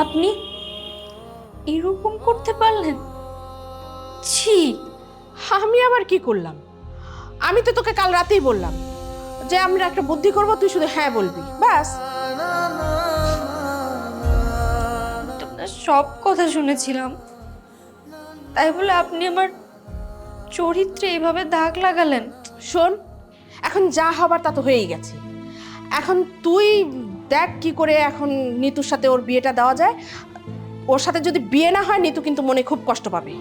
আপনি এরকম করতে পারলেন? ছি। আমি আবার কি করলাম? আমি তো তোকে কাল রাতেই বললাম যে আমরা একটা বুদ্ধি করব, তুই শুধু হ্যাঁ বলবি, ব্যাস। আমি তো আপনার সব কথা শুনেছিলাম, তাই বলে আপনি আমার চরিত্রে এভাবে দাগ লাগালেন? শোন, এখন যা হবার তা তো হয়েই গেছে। এখন তুই দেখ কি করে এখন নিতুর সাথে ওর বিয়েটা দেওয়া যায়। ওর সাথে যদি বিয়ে না হয়, নিতু কিন্তু মনে খুব কষ্ট পাবে।